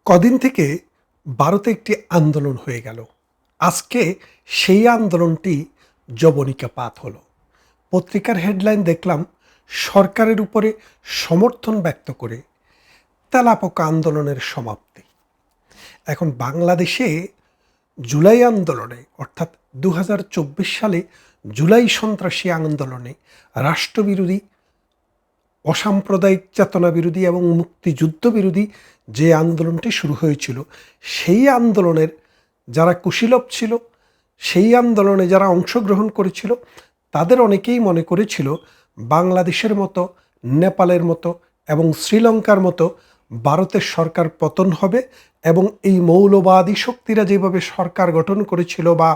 কদিন থেকে ভারতে একটি আন্দোলন হয়ে গেল। আজকে সেই আন্দোলনটি যবনিকাপাত হলো। পত্রিকার হেডলাইন দেখলাম, সরকারের উপরে সমর্থন ব্যক্ত করে তেলাপোকা আন্দোলনের সমাপ্তি। এখন বাংলাদেশে জুলাই আন্দোলনে অর্থাৎ 2024 সালে জুলাই সন্ত্রাসী আন্দোলনে রাষ্ট্রবিরোধী, অসাম্প্রদায়িক চেতনা বিরোধী এবং মুক্তিযুদ্ধ বিরোধী যে আন্দোলনটি শুরু হয়েছিল, সেই আন্দোলনের যারা কুশীলব ছিল, সেই আন্দোলনে যারা অংশগ্রহণ করেছিল, তাদের অনেকেই মনে করেছিল বাংলাদেশের মতো, নেপালের মতো এবং শ্রীলঙ্কার মতো ভারতের সরকার পতন হবে এবং এই মৌলবাদী শক্তিরা যেভাবে সরকার গঠন করেছিল বা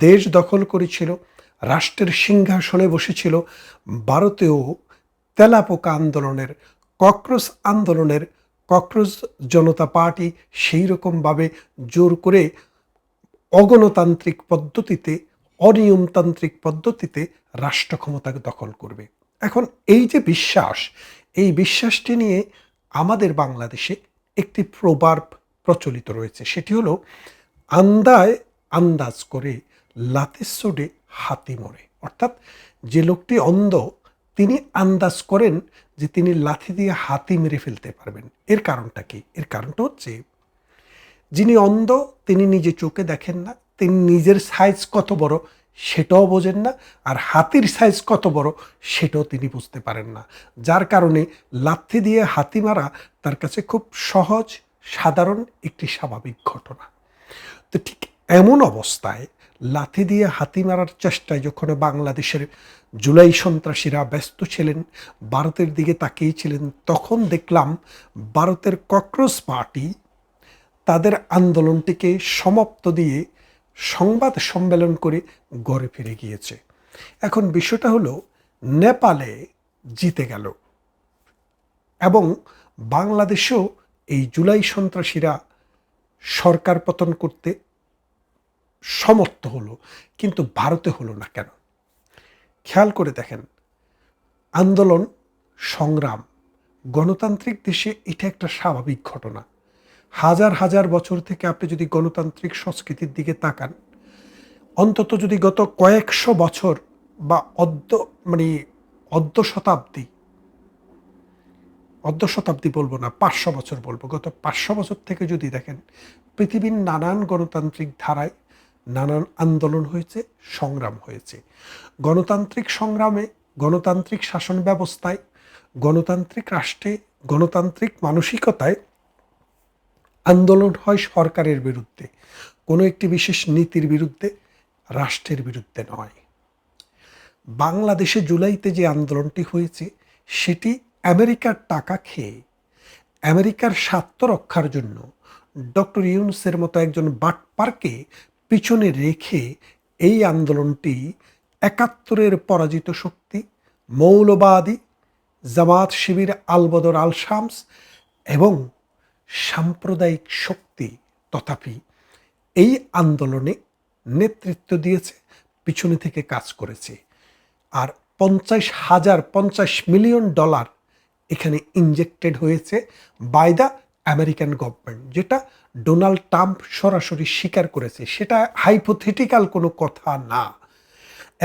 দেশ দখল করেছিল, রাষ্ট্রের সিংহাসনে বসেছিল, ভারতেও তেলাপোকা আন্দোলনের, ককরোচ আন্দোলনের, ককরোচ জনতা পার্টি সেই রকমভাবে জোর করে অগণতান্ত্রিক পদ্ধতিতে, অনিয়মতান্ত্রিক পদ্ধতিতে রাষ্ট্র ক্ষমতা দখল করবে। এখন এই যে বিশ্বাস, এই বিশ্বাসটি নিয়ে আমাদের বাংলাদেশে একটি প্রবাদ প্রচলিত রয়েছে। সেটি হলো, আন্দায় আন্দাজ করে লাতে চড়ে হাতি মরে। অর্থাৎ যে লোকটি অন্ধ, তিনি আন্দাজ করেন যে তিনি লাথি দিয়ে হাতি মেরে ফেলতে পারবেন। এর কারণটা কি? এর কারণটা হচ্ছে, যিনি অন্ধ তিনি নিজে চোখে দেখেন না, তিনি নিজের সাইজ কত বড় সেটাও বোঝেন না, আর হাতির সাইজ কত বড় সেটাও তিনি বুঝতে পারেন না। যার কারণে লাথি দিয়ে হাতি মারা তার কাছে খুব সহজ, সাধারণ একটি স্বাভাবিক ঘটনা। তো ঠিক এমন অবস্থায় লাথি দিয়ে হাতি মারার চেষ্টায় যখন বাংলাদেশের জুলাই সন্ত্রাসীরা ব্যস্ত ছিলেন, ভারতের দিকে তাকিয়েছিলেন, তখন দেখলাম ভারতের ককরোচ পার্টি তাদের আন্দোলনটিকে সমাপ্ত দিয়ে সংবাদ সম্মেলন করে ঘরে ফিরে গিয়েছে। এখন বিষয়টা হলো, নেপালে জিতে গেল এবং বাংলাদেশেও এই জুলাই সন্ত্রাসীরা সরকার পতন করতে সমর্থ হলো, কিন্তু ভারতে হলো না কেন? খেয়াল করে দেখেন, আন্দোলন, সংগ্রাম, গণতান্ত্রিক দেশে এটা একটা স্বাভাবিক ঘটনা। হাজার হাজার বছর থেকে আপনি যদি গণতান্ত্রিক সংস্কৃতির দিকে তাকান, অন্তত যদি গত কয়েকশো বছর বা অর্ধ শতাব্দী বলবো না, 500 বছর বলবো, গত 500 বছর থেকে যদি দেখেন, পৃথিবীর নানান গণতান্ত্রিক ধারায় নানান আন্দোলন হয়েছে, সংগ্রাম হয়েছে। গণতান্ত্রিক সংগ্রামে, গণতান্ত্রিক শাসন ব্যবস্থায়, গণতান্ত্রিক রাষ্ট্রে, গণতান্ত্রিক মানসিকতায় আন্দোলন হয় সরকারের বিরুদ্ধে, কোনো একটি বিশেষ নীতির বিরুদ্ধে, রাষ্ট্রের বিরুদ্ধে নয়। বাংলাদেশে জুলাইতে যে আন্দোলনটি হয়েছে, সেটি আমেরিকার টাকা খেয়ে, আমেরিকার স্বার্থ রক্ষার জন্য ডক্টর ইউনূসের মতো একজন বাটপারকে পিছনে রেখে এই আন্দোলনটি ৭১-এর পরাজিত শক্তি, মৌলবাদী জামাত শিবির, আলবদর আল শামস এবং সাম্প্রদায়িক শক্তি তথাপি এই আন্দোলনে নেতৃত্ব দিয়েছে, পিছনে থেকে কাজ করেছে। আর 50 মিলিয়ন ডলার এখানে ইনজেক্টেড হয়েছে বাই দ্য আমেরিকান গভর্নমেন্ট, যেটা ডোনাল্ড ট্রাম্প সরাসরি স্বীকার করেছে। সেটা হাইপোথেটিক্যাল কোনো কথা না।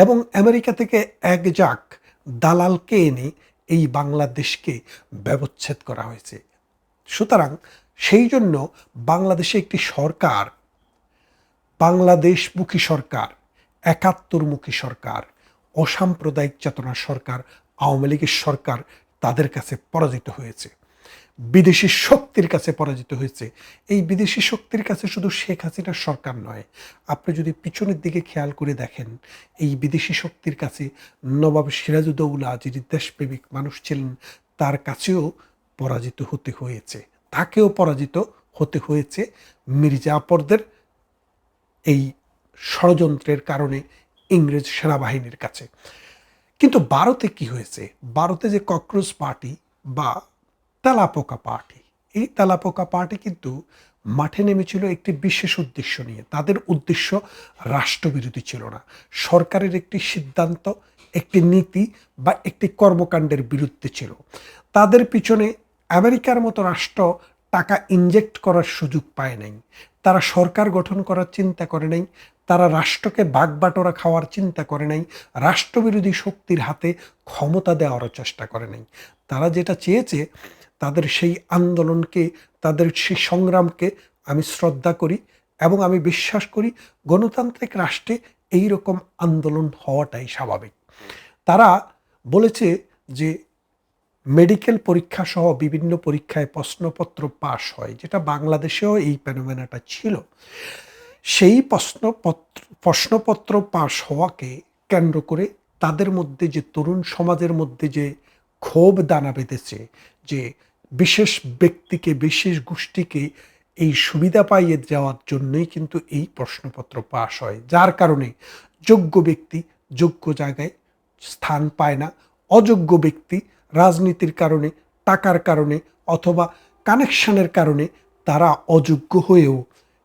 এবং আমেরিকা থেকে একজাক দালালকে এনে এই বাংলাদেশকে ব্যবচ্ছেদ করা হয়েছে। সুতরাং সেই জন্য বাংলাদেশে একটি সরকার, বাংলাদেশমুখী সরকার, একাত্তরমুখী সরকার, অসাম্প্রদায়িক চেতনার সরকার, আওয়ামী লীগের সরকার তাদের কাছে পরাজিত হয়েছে, বিদেশি শক্তির কাছে পরাজিত হয়েছে। এই বিদেশি শক্তির কাছে শুধু শেখ হাসিনার সরকার নয়, আপনি যদি পিছনের দিকে খেয়াল করে দেখেন, এই বিদেশি শক্তির কাছে নবাব সিরাজউদ্দৌলা, যিনি দেশপ্রেমিক মানুষ ছিলেন, তার কাছেও পরাজিত হতে হয়েছে। তাকেও পরাজিত হতে হয়েছে মির্জাফরদের এই ষড়যন্ত্রের কারণে ইংরেজ সেনাবাহিনীর কাছে। কিন্তু ভারতে কি হয়েছে? ভারতে যে ককরোচ পার্টি বা তেলাপোকা পার্টি, এই তেলাপোকা পার্টি কিন্তু মাঠে নেমেছিল একটি বিশেষ উদ্দেশ্য নিয়ে। তাদের উদ্দেশ্য রাষ্ট্রবিরোধী ছিল না, সরকারের একটি সিদ্ধান্ত, একটি নীতি বা একটি কর্মকাণ্ডের বিরুদ্ধে ছিল। তাদের পিছনে আমেরিকার মতো রাষ্ট্র টাকা ইনজেক্ট করার সুযোগ পায় নাই, তারা সরকার গঠন করার চিন্তা করে নাই, তারা রাষ্ট্রকে বাগবাটোয়ারা খাওয়ার চিন্তা করে নাই, রাষ্ট্রবিরোধী শক্তির হাতে ক্ষমতা দেওয়ারও চেষ্টা করে নাই। তারা যেটা চেয়েছে, তাদের সেই আন্দোলনকে, তাদের সেই সংগ্রামকে আমি শ্রদ্ধা করি এবং আমি বিশ্বাস করি গণতান্ত্রিক রাষ্ট্রে এই রকম আন্দোলন হওয়াটাই স্বাভাবিক। তারা বলেছে যে মেডিকেল পরীক্ষা সহ বিভিন্ন পরীক্ষায় প্রশ্নপত্র পাশ হয়, যেটা বাংলাদেশেও এই ফেনোমেনাটা ছিল। সেই প্রশ্নপত্র পাশ হওয়াকে কেন্দ্র করে তাদের মধ্যে যে তরুণ সমাজের মধ্যে যে ক্ষোভ দানা বেঁধেছে, যে বিশেষ ব্যক্তিকে, বিশেষ গোষ্ঠীকে এই সুবিধা পাইয়ে যাওয়ার জন্যই কিন্তু এই প্রশ্নপত্র পাশ হয়, যার কারণে যোগ্য ব্যক্তি যোগ্য জায়গায় স্থান পায় না, অযোগ্য ব্যক্তি রাজনীতির কারণে, টাকার কারণে অথবা কানেকশনের কারণে তারা অযোগ্য হয়েও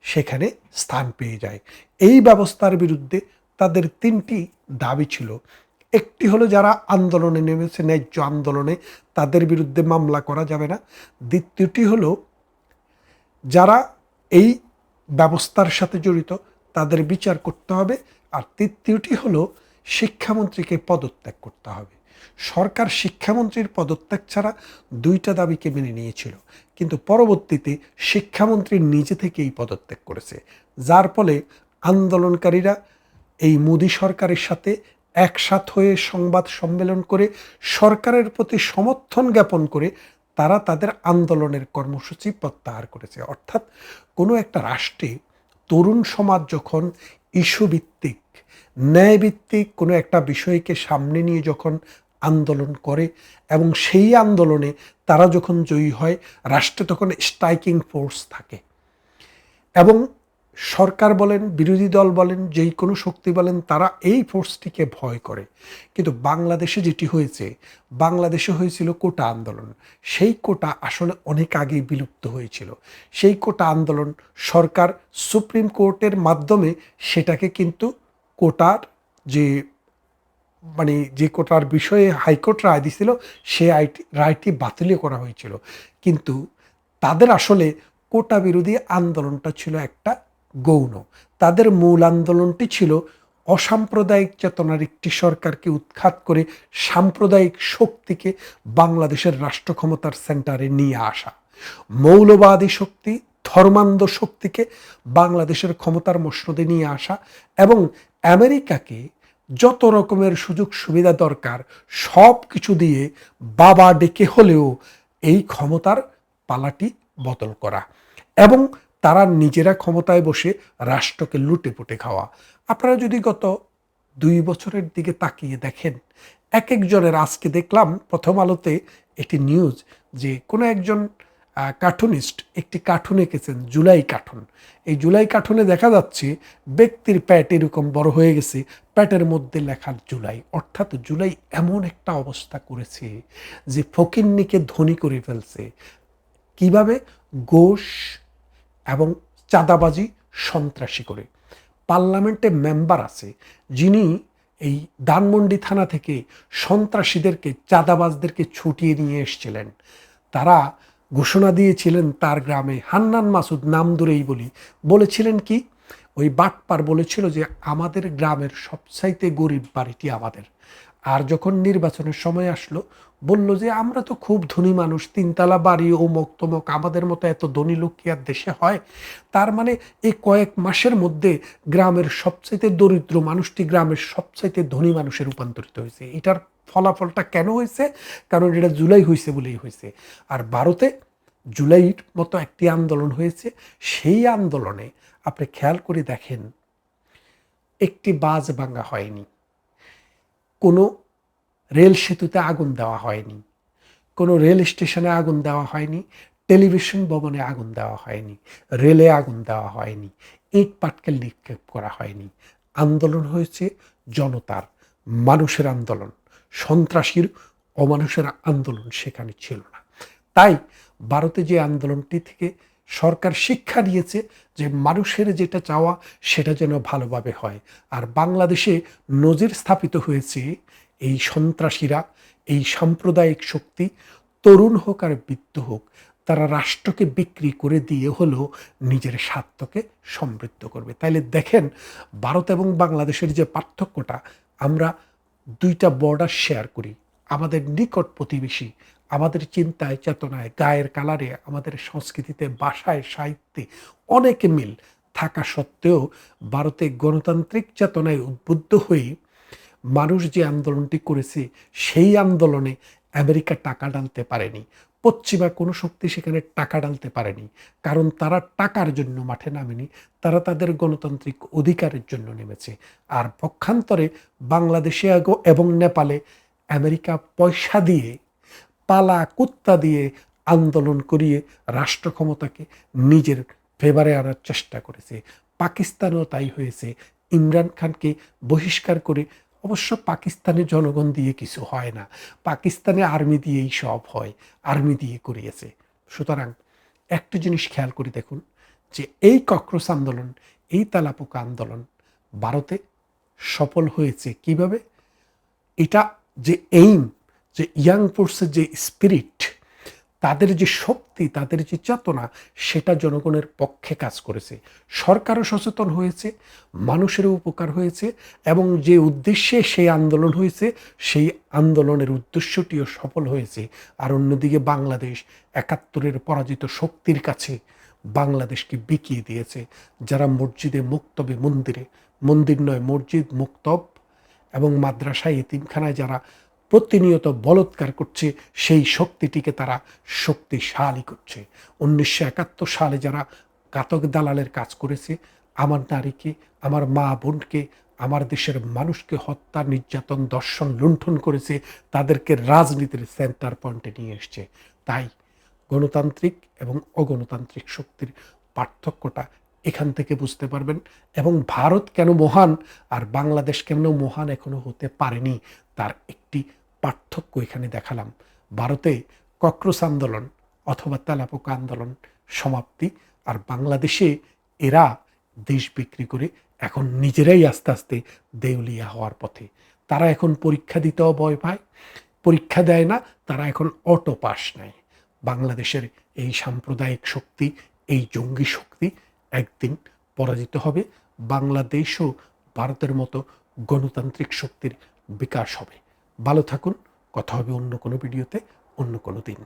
সেখানে স্থান পেয়ে যায়। এই ব্যবস্থার বিরুদ্ধে তাদের 3টি দাবি ছিল। একটি হলো যারা আন্দোলনে নেমেছে, ন্যায্য আন্দোলনে, তাদের বিরুদ্ধে মামলা করা যাবে না। দ্বিতীয়টি হলো যারা এই ব্যবস্থার সাথে জড়িত তাদের বিচার করতে হবে। আর তৃতীয়টি হলো শিক্ষামন্ত্রীকে পদত্যাগ করতে হবে। সরকার শিক্ষামন্ত্রীর পদত্যাগ ছাড়া 2টা দাবিকে মেনে নিয়েছিল, কিন্তু পরবর্তীতে শিক্ষামন্ত্রী নিজে থেকেই পদত্যাগ করেছে, যার ফলে আন্দোলনকারীরা এই মোদি সরকারের সাথে একসাথ হয়ে সংবাদ সম্মেলন করে সরকারের প্রতি সমর্থন জ্ঞাপন করে তারা তাদের আন্দোলনের কর্মসূচি প্রত্যাহার করেছে। অর্থাৎ কোনো একটা রাষ্ট্রে তরুণ সমাজ যখন ইস্যুভিত্তিক, ন্যায়ভিত্তিক কোনো একটা বিষয়কে সামনে নিয়ে যখন আন্দোলন করে এবং সেই আন্দোলনে তারা যখন জয়ী হয়, রাষ্ট্রে তখন স্ট্রাইকিং ফোর্স থাকে এবং সরকার বলেন, বিরোধী দল বলেন, যেই কোনো শক্তি বলেন, তারা এই ফোর্সটিকে ভয় করে। কিন্তু বাংলাদেশে যেটি হয়েছে, বাংলাদেশে হয়েছিল কোটা আন্দোলন। সেই কোটা আসলে অনেক আগেই বিলুপ্ত হয়েছিল। সেই কোটা আন্দোলন সরকার সুপ্রিম কোর্টের মাধ্যমে সেটাকে কিন্তু কোটার যে যে কোটার বিষয়ে হাইকোর্ট রায় দিছিল, সে রায়টি বাতিল করা হয়েছিল। কিন্তু তাদের আসলে কোটা বিরোধী আন্দোলনটা ছিল একটা গৌণ। তাদের মূল আন্দোলনটি ছিল অসাম্প্রদায়িক চেতনার একটি সরকারকে উৎখাত করে সাম্প্রদায়িক শক্তিকে বাংলাদেশের রাষ্ট্র ক্ষমতার সেন্টারে নিয়ে আসা, মৌলবাদী শক্তি, ধর্মান্ধ শক্তিকে বাংলাদেশের ক্ষমতার মসনদে নিয়ে আসা এবং আমেরিকাকে যত রকমের সুযোগ সুবিধা দরকার সব কিছু দিয়ে বাবা ডেকে হলেও এই ক্ষমতার পালাটি বদল করা এবং তারা নিজেরা ক্ষমতায় বসে রাষ্ট্রকে লুটে পুটে খাওয়া। আপনারা যদি গত 2 বছরের দিকে তাকিয়ে দেখেন, এক একজনের, আজকে দেখলাম প্রথম আলোতে একটি নিউজ যে কোনো একজন কার্টুনিস্ট একটি কার্টুন এঁকেছেন, জুলাই কার্টুন। এই জুলাই কার্টুনে দেখা যাচ্ছে ব্যক্তির প্যাট এরকম বড় হয়ে গেছে, প্যাটের মধ্যে লেখা জুলাই। অর্থাৎ জুলাই এমন একটা অবস্থা করেছে যে ফকিন্নিকে ধনী করে ফেলছে। কিভাবে? ঘোষ এবং চাঁদাবাজি, সন্ত্রাসী করে। পার্লামেন্টে মেম্বার আছে যিনি এই ধানমন্ডি থানা থেকে সন্ত্রাসীদেরকে, চাঁদাবাজদেরকে ছুটিয়ে নিয়ে এসেছিলেন। তারা ঘোষণা দিয়েছিলেন তার গ্রামে, হান্নান মাসুদ নাম ধরেই বলেছিলেন কি, ওই বাটপার বলেছিল যে আমাদের গ্রামের সবচাইতে গরিব বাড়িটি আমাদের। আর যখন নির্বাচনের সময় আসলো, বলল যে আমরা তো খুব ধনী মানুষ, 3 তলা বাড়ি, অমুক তমক, আমাদের মতো এত ধনী লোক কি আর দেশে হয়? তার মানে এই কয়েক মাসের মধ্যে গ্রামের সবচাইতে দরিদ্র মানুষটি গ্রামের সবচাইতে ধনী মানুষে রূপান্তরিত হয়েছে। এটার ফলাফলটা কেন হয়েছে? কারণ এটা জুলাই হয়েছে বলেই হয়েছে। আর ভারতে জুলাইয়ের মতো একটি আন্দোলন হয়েছে। সেই আন্দোলনে আপনি খেয়াল করে দেখেন, একটি বাস ভাঙা হয়নি, কোনো রেল সেতুতে আগুন দেওয়া হয়নি, কোনো রেল স্টেশনে আগুন দেওয়া হয়নি, টেলিভিশন ভবনে আগুন দেওয়া হয়নি, রেলে আগুন দেওয়া হয়নি, ইট পাটকেল নিক্ষেপ করা হয়নি। আন্দোলন হয়েছে জনতার, মানুষের আন্দোলন। সন্ত্রাসীর, অমানুষের আন্দোলন সেখানে ছিল না। তাই ভারতে যে আন্দোলনটি থেকে সরকার শিক্ষা নিয়েছে যে মানুষের যেটা চাওয়া সেটা যেন ভালোভাবে হয়। আর বাংলাদেশে নজির স্থাপিত হয়েছে, এই সন্ত্রাসীরা, এই সাম্প্রদায়িক শক্তি, তরুণ হোক আর বৃদ্ধ হোক, তারা রাষ্ট্রকে বিক্রি করে দিয়ে হলেও নিজের স্বার্থকে সমৃদ্ধ করবে। তাইলে দেখেন ভারত এবং বাংলাদেশের যে পার্থক্যটা, আমরা দুইটা বর্ডার শেয়ার করি, আমাদের নিকট প্রতিবেশী, আমাদের চিন্তায় চেতনায় গায়ের কালারে আমাদের সংস্কৃতিতে ভাষায় সাহিত্যে অনেক মিল থাকা সত্ত্বেও ভারতে গণতান্ত্রিক চেতনায় উদ্বুদ্ধ হয়ে মানুষ যে আন্দোলনটি করেছে সেই আন্দোলনে আমেরিকা টাকা ডালতে পারেনি, পশ্চিমা কোনো শক্তি সেখানে টাকা ডালতে পারেনি, কারণ তারা টাকার জন্য মাঠে নামেনি, তারা তাদের গণতান্ত্রিক অধিকারের জন্য নেমেছে। আর পক্ষান্তরে বাংলাদেশে এবং নেপালে আমেরিকা পয়সা দিয়ে, পালা কুত্তা দিয়ে আন্দোলন করিয়ে রাষ্ট্র ক্ষমতাকে নিজের ফেভারে আনার চেষ্টা করেছে। পাকিস্তানেও তাই হয়েছে, ইমরান খানকে বহিষ্কার করে। অবশ্য পাকিস্তানের জনগণ দিয়ে কিছু হয় না, পাকিস্তানে আর্মি দিয়েই সব হয়, আর্মি দিয়ে করিয়েছে। সুতরাং একটা জিনিস খেয়াল করে দেখুন যে এই কক্রোচ আন্দোলন, এই তেলাপোকা আন্দোলন ভারতে সফল হয়েছে কিভাবে। এটা যে এইম, যে ইয়াং ফোর্সের যে স্পিরিট, তাদের যে শক্তি, তাদের যে চেতনা, সেটা জনগণের পক্ষে কাজ করেছে। সরকারও সচেতন হয়েছে, মানুষেরও উপকার হয়েছে, এবং যে উদ্দেশ্যে সেই আন্দোলন হয়েছে সেই আন্দোলনের উদ্দেশ্যটিও সফল হয়েছে। আর অন্যদিকে বাংলাদেশ ৭১-এর পরাজিত শক্তির কাছে বাংলাদেশকে বিকিয়ে দিয়েছে। যারা মসজিদে মুক্তবে, মন্দির নয় মসজিদ, মুক্তব এবং মাদ্রাসায়, এতিমখানায় যারা প্রতিনিয়ত বলৎকার করছে, সেই শক্তিটিকে তারা শক্তিশালী করছে। ১৯৭১ সালে যারা ঘাতক দালালের কাজ করেছে, আমার নারীকে, আমার মা বোনকে, আমার দেশের মানুষকে হত্যা, নির্যাতন, দর্শন, লুণ্ঠন করেছে, তাদেরকে রাজনীতির সেন্টার পয়েন্টে নিয়ে এসছে। তাই গণতান্ত্রিক এবং অগণতান্ত্রিক শক্তির পার্থক্যটা এখান থেকে বুঝতে পারবেন। এবং ভারত কেন মহান আর বাংলাদেশ কেন মহান এখনো হতে পারেনি, তার একটি পার্থক্য এখানে দেখালাম। ভারতে কক্রোচ আন্দোলন অথবা তেলাপোকা আন্দোলন সমাপ্তি, আর বাংলাদেশে এরা দেশ বিক্রি করে এখন নিজেরাই আস্তে আস্তে দেউলিয়া হওয়ার পথে। তারা এখন পরীক্ষা দিতেও ভয় পায়, পরীক্ষা দেয় না, তারা এখন অটো পাস নেয়। বাংলাদেশের এই সাম্প্রদায়িক শক্তি, এই জঙ্গি শক্তি একদিন পরাজিত হবে, বাংলাদেশও ভারতের মতো গণতান্ত্রিক শক্তির বিকাশ হবে। ভালো থাকুন, কথা হবে অন্য কোনো ভিডিওতে, অন্য কোনো দিন।